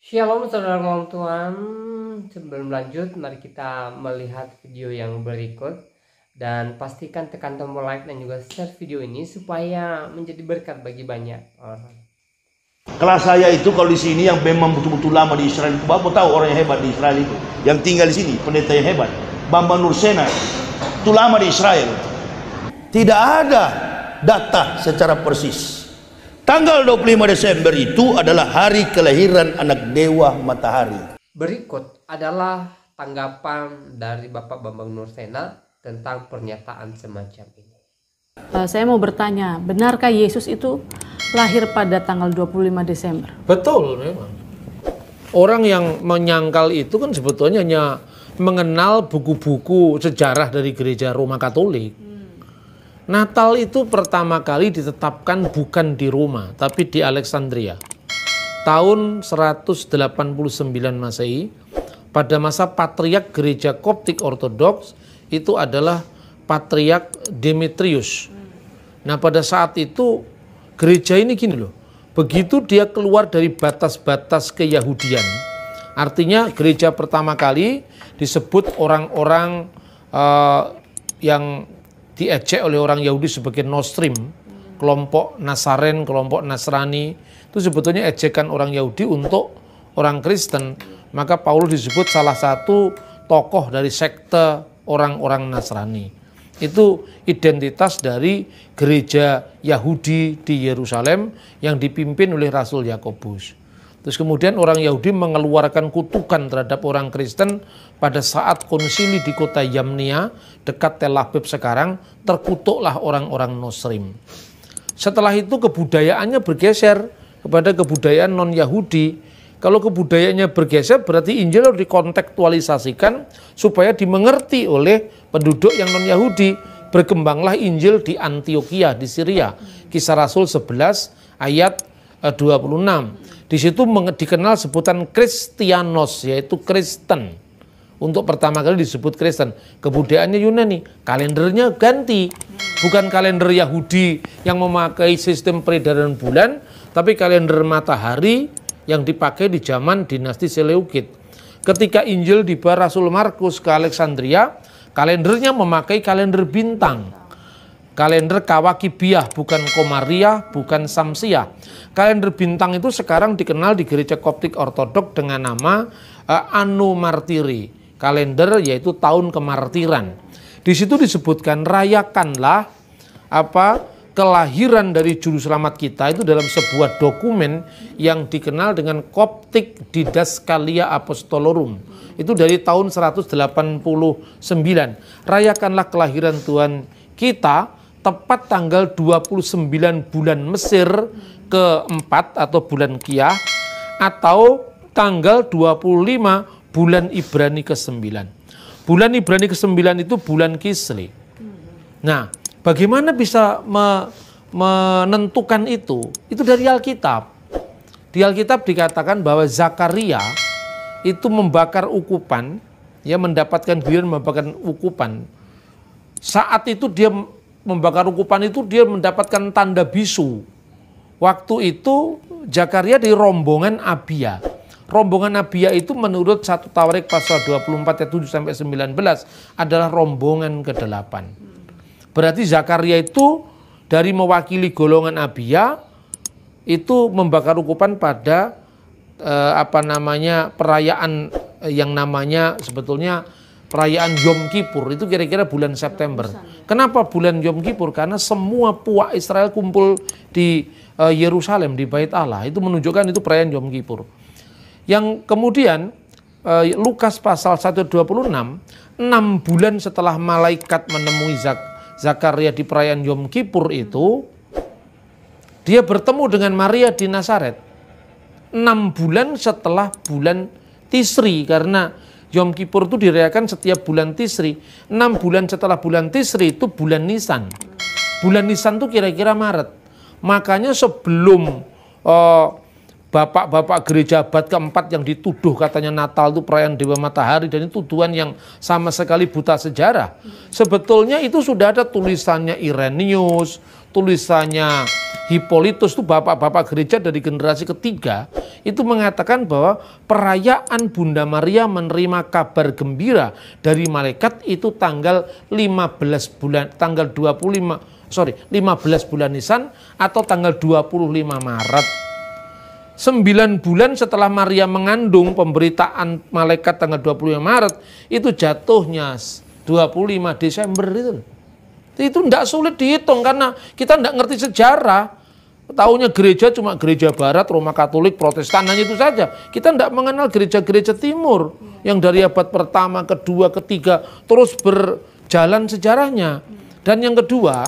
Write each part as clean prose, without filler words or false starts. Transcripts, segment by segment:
Shalom saudara ngomong Tuhan. Sebelum lanjut, mari kita melihat video yang berikut. Dan pastikan tekan tombol like dan juga share video ini supaya menjadi berkat bagi banyak orang. Kelas saya itu kalau di sini yang memang betul-betul lama di Israel, Bapak tahu orang yang hebat di Israel itu, yang tinggal di sini, pendeta yang hebat, Bambang Nursena, itu lama di Israel. Tidak ada data secara persis. Tanggal 25 Desember itu adalah hari kelahiran anak dewa matahari. Berikut adalah tanggapan dari Bapak Bambang Nursena tentang pernyataan semacam ini. Saya mau bertanya, benarkah Yesus itu lahir pada tanggal 25 Desember? Betul memang. Orang yang menyangkal itu kan sebetulnya hanya mengenal buku-buku sejarah dari gereja Roma Katolik. Natal itu pertama kali ditetapkan bukan di Roma, tapi di Alexandria. Tahun 189 Masehi, pada masa Patriark Gereja Koptik Ortodoks, itu adalah Patriark Demetrius. Nah pada saat itu gereja ini gini loh, begitu dia keluar dari batas-batas keyahudian, artinya gereja pertama kali disebut orang-orang yang diejek oleh orang Yahudi sebagai Nostrim, kelompok Nasaren, kelompok Nasrani, itu sebetulnya ejekan orang Yahudi untuk orang Kristen. Maka Paulus disebut salah satu tokoh dari sekte orang-orang Nasrani. Itu identitas dari gereja Yahudi di Yerusalem yang dipimpin oleh Rasul Yakobus. Terus kemudian orang Yahudi mengeluarkan kutukan terhadap orang Kristen pada saat konsili di kota Yamnia dekat Tel Aviv sekarang, terkutuklah orang-orang Nostrim. Setelah itu kebudayaannya bergeser kepada kebudayaan non-Yahudi. Kalau kebudayaannya bergeser berarti Injil harus dikontekstualisasikan supaya dimengerti oleh penduduk yang non-Yahudi. Berkembanglah Injil di Antioquia di Syria. Kisah Rasul 11 ayat 26. Di situ dikenal sebutan Kristianos, yaitu Kristen. Untuk pertama kali disebut Kristen. Kebudayaannya Yunani, kalendernya ganti. Bukan kalender Yahudi yang memakai sistem peredaran bulan, tapi kalender matahari yang dipakai di zaman dinasti Seleukid. Ketika Injil dibawa Rasul Markus ke Alexandria, kalendernya memakai kalender bintang. Kalender Kawakibiyah, bukan Komariah, bukan Samsiah. Kalender bintang itu sekarang dikenal di gereja Koptik Ortodok dengan nama Anno Martiri. Kalender yaitu tahun kemartiran. Di situ disebutkan rayakanlah kelahiran dari juru selamat kita itu dalam sebuah dokumen yang dikenal dengan Koptik Didaskalia Apostolorum. Itu dari tahun 189. Rayakanlah kelahiran Tuhan kita tepat tanggal 29 bulan Mesir keempat atau bulan Kiyah, atau tanggal 25 bulan Ibrani ke-9. Bulan Ibrani ke-9 itu bulan Kislev. Nah, bagaimana bisa menentukan itu? Itu dari Alkitab. Di Alkitab dikatakan bahwa Zakaria itu membakar ukupan, ya, mendapatkan giliran membakar ukupan. Saat itu dia membakar ukupan itu dia mendapatkan tanda bisu. Waktu itu Zakaria di rombongan Abia. Rombongan Abia itu menurut 1 Tawarik pasal 24 ayat 7 sampai 19 adalah rombongan ke-8. Berarti Zakaria itu dari mewakili golongan Abia itu membakar ukupan pada perayaan yang namanya sebetulnya perayaan Yom Kippur, itu kira-kira bulan September. Kenapa bulan Yom Kippur? Karena semua puak Israel kumpul di Yerusalem, di Bait Allah. Itu menunjukkan itu perayaan Yom Kippur. Yang kemudian Lukas pasal 126, 6 bulan setelah malaikat menemui Zakaria di perayaan Yom Kippur itu, dia bertemu dengan Maria di Nazaret. 6 bulan setelah bulan Tisri, karena Yom Kippur itu dirayakan setiap bulan Tisri. 6 bulan setelah bulan Tisri itu bulan Nisan. Bulan Nisan itu kira-kira Maret. Makanya sebelum bapak-bapak gereja abad keempat yang dituduh katanya Natal itu perayaan Dewa Matahari, dan itu tuduhan yang sama sekali buta sejarah. Sebetulnya itu sudah ada tulisannya Irenaeus, tulisannya Hippolytus itu bapak-bapak gereja dari generasi ketiga, itu mengatakan bahwa perayaan Bunda Maria menerima kabar gembira dari malaikat itu tanggal 15 bulan Nisan atau tanggal 25 Maret. 9 bulan setelah Maria mengandung, pemberitaan malaikat tanggal 25 Maret itu jatuhnya 25 Desember itu. Itu tidak sulit dihitung karena kita tidak ngerti sejarah. Taunya gereja cuma gereja barat, Roma Katolik, Protestan, hanya itu saja. Kita tidak mengenal gereja-gereja timur yang dari abad pertama, kedua, ketiga terus berjalan sejarahnya. Dan yang kedua,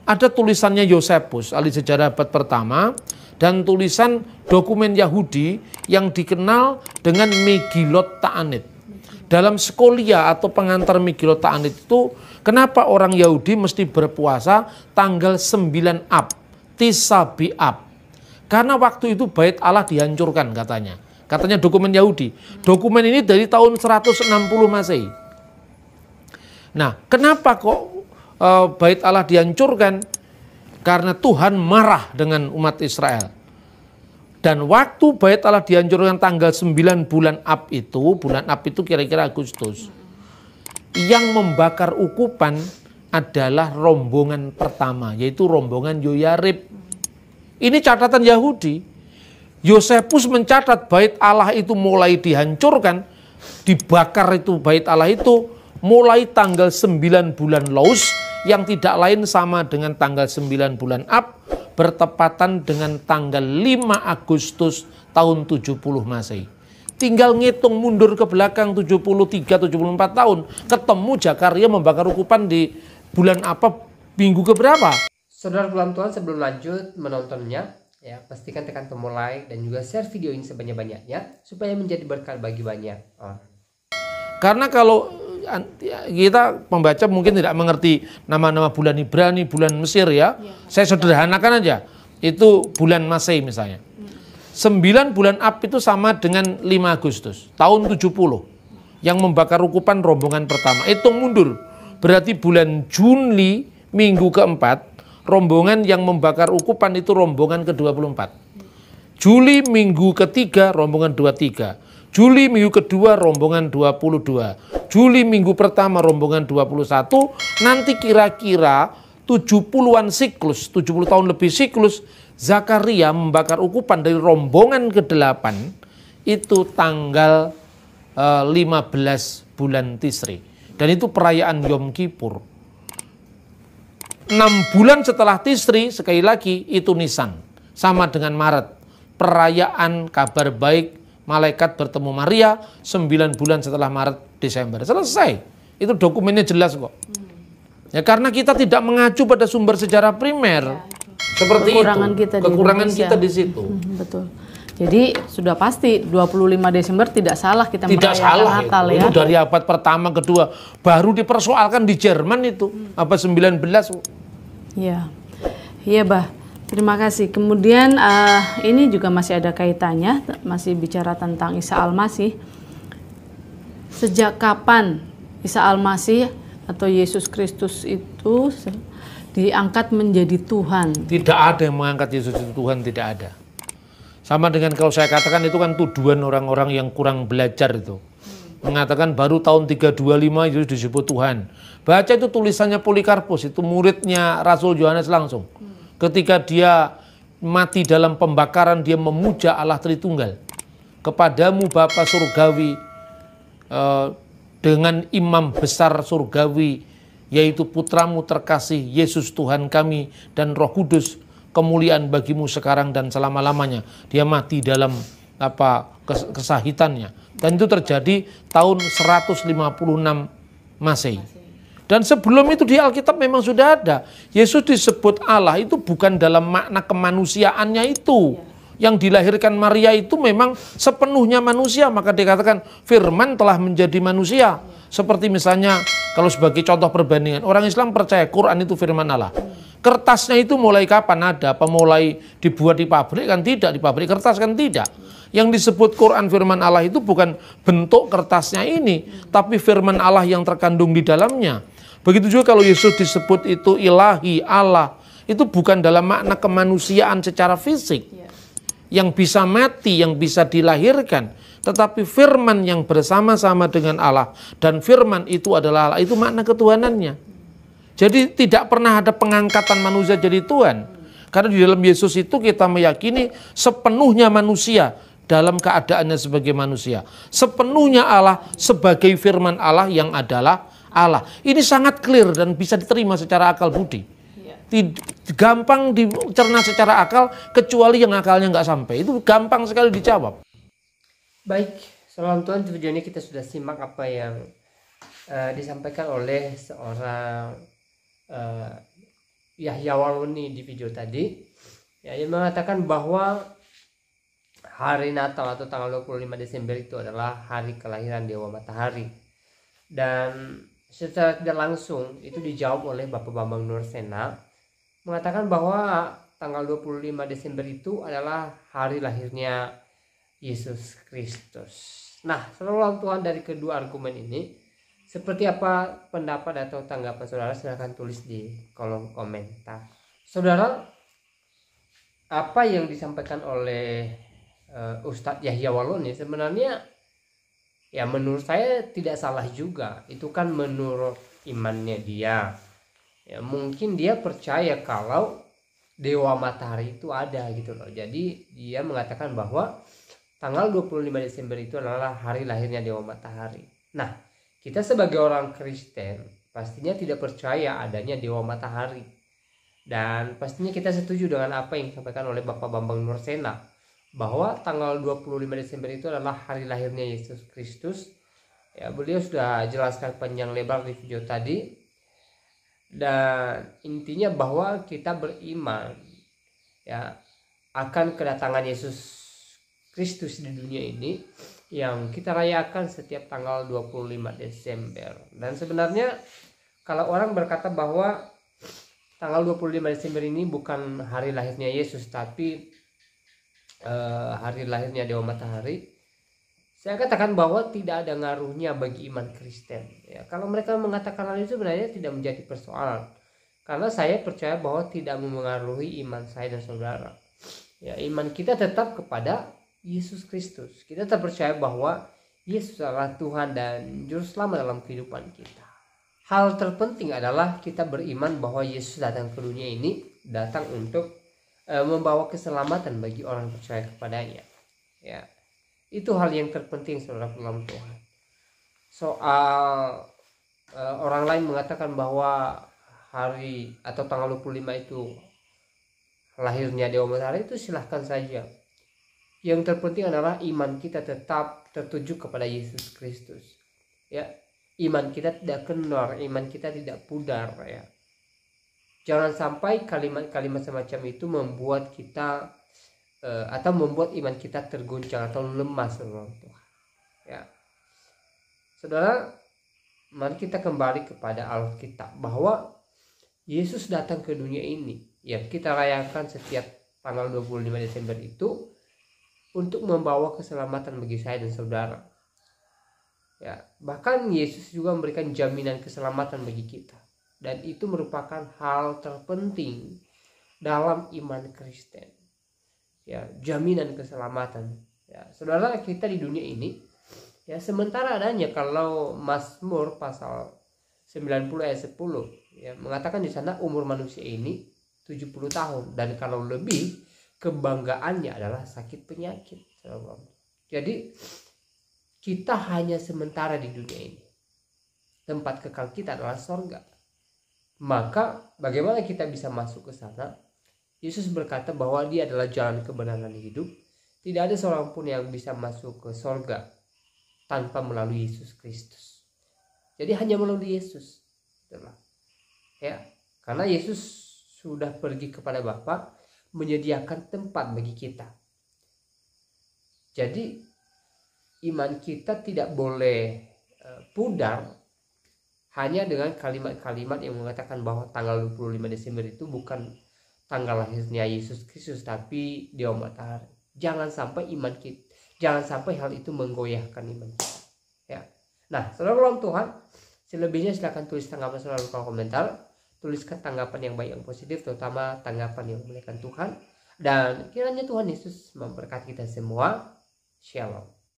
ada tulisannya Yosepus, ahli sejarah abad pertama, dan tulisan dokumen Yahudi yang dikenal dengan Megillot Ta'anit. Dalam Skolia atau pengantar Megillot Ta'anit itu, kenapa orang Yahudi mesti berpuasa tanggal 9 Ab, Tis'a B'Av? Karena waktu itu bait Allah dihancurkan katanya. Katanya dokumen Yahudi. Dokumen ini dari tahun 160 Masehi. Nah, kenapa kok bait Allah dihancurkan? Karena Tuhan marah dengan umat Israel. Dan waktu bait Allah dihancurkan tanggal 9 bulan Ab itu kira-kira Agustus. Yang membakar ukupan adalah rombongan pertama, yaitu rombongan Yoyarib. Ini catatan Yahudi. Yosepus mencatat bait Allah itu mulai dihancurkan, dibakar itu bait Allah itu mulai tanggal 9 bulan Laus, yang tidak lain sama dengan tanggal 9 bulan Ab, bertepatan dengan tanggal 5 Agustus tahun 70 Masehi. Tinggal ngitung mundur ke belakang 73-74 tahun, ketemu Zakaria membakar ukupan di bulan apa, minggu keberapa? Saudara dalam Tuhan, sebelum lanjut menontonnya, ya pastikan tekan tombol like dan juga share video ini sebanyak-banyaknya supaya menjadi berkat bagi banyak. Karena kalau kita pembaca mungkin tidak mengerti nama-nama bulan Ibrani, bulan Mesir ya. Saya sederhanakan aja. Itu bulan Masehi misalnya. 9 bulan Ab itu sama dengan 5 Agustus tahun 70. Yang membakar ukupan rombongan pertama. Hitung mundur. Berarti bulan Juni minggu keempat, rombongan yang membakar ukupan itu rombongan ke-24. Juli minggu ketiga, rombongan 23. Juli minggu kedua, rombongan 22. Juli minggu pertama, rombongan 21. Nanti kira-kira 70-an siklus, 70 tahun lebih siklus, Zakaria membakar ukupan dari rombongan ke-8 itu tanggal 15 bulan Tisri. Dan itu perayaan Yom Kippur. 6 bulan setelah Tisri, sekali lagi itu Nisan. Sama dengan Maret. Perayaan kabar baik, malaikat bertemu Maria, 9 bulan setelah Maret, Desember. Selesai. Itu dokumennya jelas kok. Ya, karena kita tidak mengacu pada sumber sejarah primer. Seperti kekurangan itu. Kita kekurangan di kita di situ. Betul. Jadi sudah pasti 25 Desember tidak salah kita merayakan Natal ya. Itu dari abad pertama, kedua. Baru dipersoalkan di Jerman itu. Abad 19. Iya. Iya, Bah. Terima kasih. Kemudian ini juga masih ada kaitannya, masih bicara tentang Isa Al-Masih. Sejak kapan Isa Al-Masih atau Yesus Kristus itu diangkat menjadi Tuhan? Tidak ada yang mengangkat Yesus itu Tuhan, tidak ada. Sama dengan kalau saya katakan itu kan tuduhan orang-orang yang kurang belajar itu. Mengatakan baru tahun 325 Yesus disebut Tuhan. Baca itu tulisannya Polikarpus, itu muridnya Rasul Yohanes langsung. Ketika dia mati dalam pembakaran, dia memuja Allah Tritunggal. Kepadamu Bapa Surgawi, dengan imam besar surgawi, yaitu putramu terkasih Yesus Tuhan kami dan Roh Kudus, kemuliaan bagimu sekarang dan selama-lamanya. Dia mati dalam kesahitannya. Dan itu terjadi tahun 156 Masehi. Dan sebelum itu di Alkitab memang sudah ada. Yesus disebut Allah itu bukan dalam makna kemanusiaannya itu. Yang dilahirkan Maria itu memang sepenuhnya manusia. Maka dikatakan firman telah menjadi manusia. Seperti misalnya kalau sebagai contoh perbandingan. Orang Islam percaya Quran itu firman Allah. Kertasnya itu mulai kapan ada? Apa mulai dibuat di pabrik? Kan tidak. Di pabrik kertas kan tidak. Yang disebut Quran firman Allah itu bukan bentuk kertasnya ini. Tapi firman Allah yang terkandung di dalamnya. Begitu juga kalau Yesus disebut itu ilahi, Allah, itu bukan dalam makna kemanusiaan secara fisik yang bisa mati, yang bisa dilahirkan, tetapi firman yang bersama-sama dengan Allah, dan firman itu adalah Allah, itu makna ketuhanannya. Jadi tidak pernah ada pengangkatan manusia jadi Tuhan, karena di dalam Yesus itu kita meyakini sepenuhnya manusia dalam keadaannya sebagai manusia, sepenuhnya Allah sebagai firman Allah yang adalah Allah. Ini sangat clear dan bisa diterima secara akal budi. Gampang dicerna secara akal, kecuali yang akalnya nggak sampai. Itu gampang sekali dijawab. Baik, salam Tuhan, video ini kita sudah simak apa yang disampaikan oleh seorang Yahya Waluni di video tadi. Ya, yang mengatakan bahwa hari Natal atau tanggal 25 Desember itu adalah hari kelahiran Dewa Matahari. Dan secara tidak langsung itu dijawab oleh Bapak Bambang Nursena, mengatakan bahwa tanggal 25 Desember itu adalah hari lahirnya Yesus Kristus. Nah, saudara Tuhan, dari kedua argumen ini, seperti apa pendapat atau tanggapan saudara? Silahkan tulis di kolom komentar. Saudara, apa yang disampaikan oleh Ustadz Yahya Waluni sebenarnya ya menurut saya tidak salah juga. Itu kan menurut imannya dia. Ya, mungkin dia percaya kalau Dewa Matahari itu ada gitu loh. Jadi dia mengatakan bahwa tanggal 25 Desember itu adalah hari lahirnya Dewa Matahari. Nah, kita sebagai orang Kristen pastinya tidak percaya adanya Dewa Matahari. Dan pastinya kita setuju dengan apa yang disampaikan oleh Bapak Bambang Nursena, bahwa tanggal 25 Desember itu adalah hari lahirnya Yesus Kristus. Ya, beliau sudah jelaskan panjang lebar di video tadi. Dan intinya bahwa kita beriman ya akan kedatangan Yesus Kristus di dunia ini yang kita rayakan setiap tanggal 25 Desember. Dan sebenarnya kalau orang berkata bahwa tanggal 25 Desember ini bukan hari lahirnya Yesus tapi hari lahirnya Dewa Matahari, saya katakan bahwa tidak ada ngaruhnya bagi iman Kristen. Ya, kalau mereka mengatakan hal itu sebenarnya tidak menjadi persoalan, karena saya percaya bahwa tidak memengaruhi iman saya dan saudara. Ya, iman kita tetap kepada Yesus Kristus. Kita tetap percaya bahwa Yesus adalah Tuhan dan Juru Selamat dalam kehidupan kita. Hal terpenting adalah kita beriman bahwa Yesus datang ke dunia ini, datang untuk membawa keselamatan bagi orang yang percaya kepadanya. Ya, itu hal yang terpenting, saudara dalam Tuhan. Soal orang lain mengatakan bahwa hari atau tanggal 25 itu lahirnya Dewa Matahari, itu silahkan saja. Yang terpenting adalah iman kita tetap tertuju kepada Yesus Kristus. Ya, iman kita tidak kendor, iman kita tidak pudar. Ya, jangan sampai kalimat-kalimat semacam itu membuat kita atau membuat iman kita terguncang atau lemah, saudara Tuhan. Ya, saudara, mari kita kembali kepada Alkitab bahwa Yesus datang ke dunia ini yang kita rayakan setiap tanggal 25 Desember itu untuk membawa keselamatan bagi saya dan saudara. Ya, bahkan Yesus juga memberikan jaminan keselamatan bagi kita, dan itu merupakan hal terpenting dalam iman Kristen. Ya, jaminan keselamatan. Ya, saudara, kita di dunia ini ya sementara adanya, kalau Mazmur pasal 90 ayat 10 ya mengatakan di sana umur manusia ini 70 tahun, dan kalau lebih kebanggaannya adalah sakit penyakit. Jadi kita hanya sementara di dunia ini. Tempat kekal kita adalah sorga. Maka bagaimana kita bisa masuk ke sana? Yesus berkata bahwa dia adalah jalan kebenaran hidup. Tidak ada seorang pun yang bisa masuk ke sorga tanpa melalui Yesus Kristus. Jadi hanya melalui Yesus. Ya, karena Yesus sudah pergi kepada Bapa menyediakan tempat bagi kita. Jadi iman kita tidak boleh pudar hanya dengan kalimat-kalimat yang mengatakan bahwa tanggal 25 Desember itu bukan tanggal lahirnya Yesus Kristus tapi Dewa Matahari. Jangan sampai hal itu menggoyahkan iman kita. Ya. Nah, saudara Tuhan, selebihnya silakan tulis tanggapan saudara di kolom komentar. tuliskan tanggapan yang baik yang positif, terutama tanggapan yang memuliakan Tuhan. Dan kiranya Tuhan Yesus memberkati kita semua. Shalom.